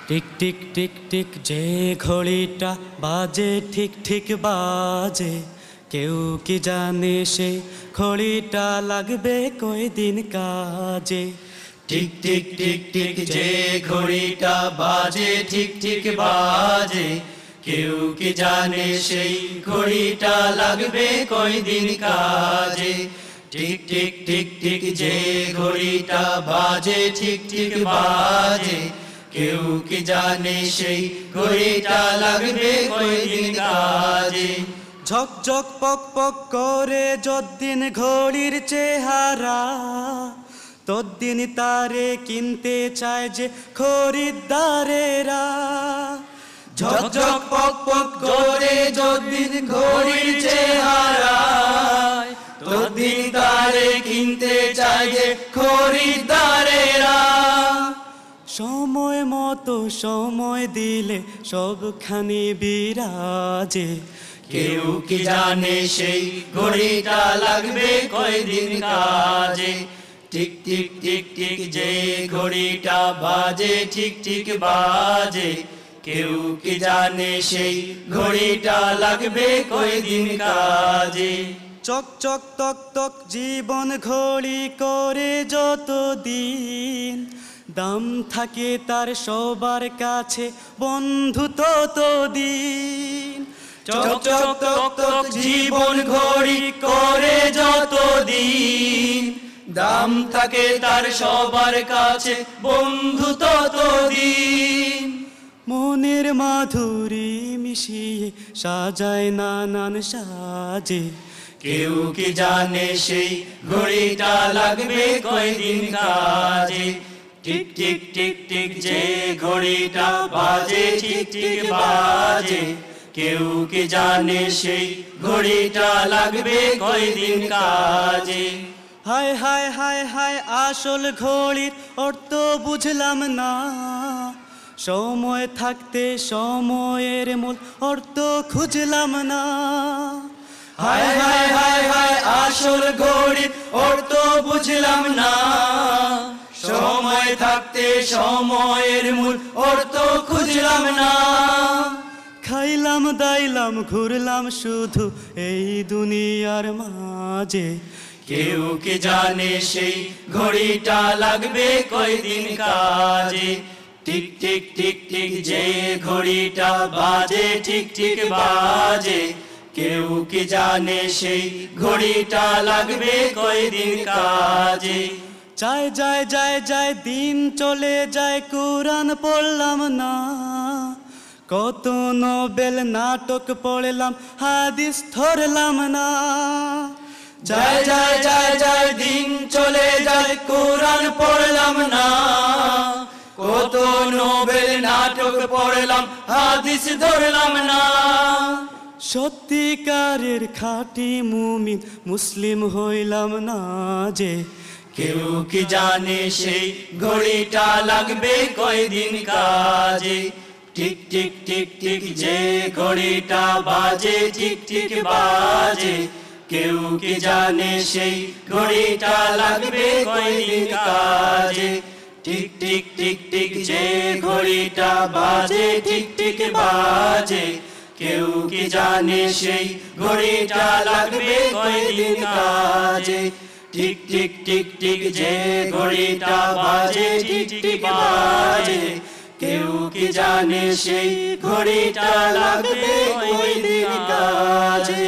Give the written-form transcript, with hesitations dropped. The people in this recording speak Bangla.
টিক টিক টিক টিক যে ঘড়িটা বাজে ঠিক ঠিক বাজে, কেউ কি জানে সে ঘড়িটা লাগবে কয়দিন কাজে। টিক টিক টিক টিক যে ঘড়িটা বাজে ঠিক ঠিক বাজে, কেউ কি জানে সেই ঘড়িটা লাগবে কয়দিন কাজে। টিক টিক টিক টিক যে ঘড়িটা বাজে ঠিক ঠিক বাজে, কেউ কি জানে সেই ঘড়িটা লাগবে কয়দিন কাজে। ঝক ঝক পক পক করে যদ্দিন ঘড়ির চেহারা, তদ্দিন তারে কিনতে চায় যে খরিদ্দারেরা। ঝক ঝক পক পক করে যদ্দিন ঘড়ির চেহারা, তদ্দিন তারে কিনতে চায় যে খরিদ্দারেরা। সময় মতো সময় দিলে সবখানি বিরাজে, কেউ কি জানে সেই ঘড়িটা লাগবে কয়দিন কাজে। টিক টিক টিক টিক যে ঘড়িটা বাজে ঠিক ঠিক বাজে, কেউ কি জানে সেই ঘড়িটা লাগবে কয়দিন কাজে। চক চক তক তক জীবন ঘড়ি করে যতদিন, দাম থাকে তার সবার কাছে বন্ধু ততদিন। চক চক তক তক জীবন ঘড়ি করে যতদিন, দাম থাকে তার সবার কাছে বন্ধু ততদিন। মনের মাধুরী মিশিয়ে সাজায় নানান সাজে, কেউ কি জানে সেই ঘড়িটা লাগবে কয়দিন কাজে। টিক টিক টিক টিক যে ঘড়িটা বাজে ঠিক ঠিক বাজে, কেউ কি জানে সেই ঘড়িটা লাগবে কয়দিন কাজে। হায় হায় হায় হায় আসল ঘড়ির অর্থ বুঝলাম না, সময় থাকতে সময়ের মূল অর্থ খুঁজলাম না। হায় হায় হায় হায় আসল ঘড়ির অর্থ বুঝলাম না, সময় থাকতে সময়ের মূল অর্থ খুঁজলাম না। খাইলাম দাইলাম ঘুরলাম শুধু এই দুনিয়ার মাঝে, কেউ কি জানে সেই ঘড়িটা লাগবে কয়দিন কাজে। টিক টিক টিক টিক যে ঘড়িটা বাজে ঠিক ঠিক বাজে, কেউ কি জানে সেই ঘড়িটা লাগবে কয়দিন কাজে। যায় যায় যায় যায় দিন চলে যায় কুরআন পড়লাম না, কত নোবেল নাটক পড়লাম হাদিস ধরলাম না। যায় যায় যায় যায় দিন চলে যায় কুরআন পড়লাম না, কত নোবেল নাটক পড়লাম হাদিস ধরলাম না। সত্যিকারের খাঁটি মুমিন মুসলিম হইলাম না যে, কেউ কি জানে সেই ঘড়িটা লাগবে কয়দিন কাজে। টিক টিক টিক টিক যে ঘড়িটা বাজে ঠিক ঠিক বাজে, কেউ কি জানে সেই ঘড়িটা লাগবে কয়দিন কাজে। টিক টিক টিক টিক যে ঘড়িটা বাজে ঠিক ঠিক বাজে, কেউ কি জানে সেই ঘড়িটা লাগবে কয়দিন কাজে। টিক টিক টিক টিক যে ঘড়িটা বাজে ঠিক ঠিক বাজে, কেউ কি জানে সেই ঘড়িটা লাগবে কয়দিন কাজে।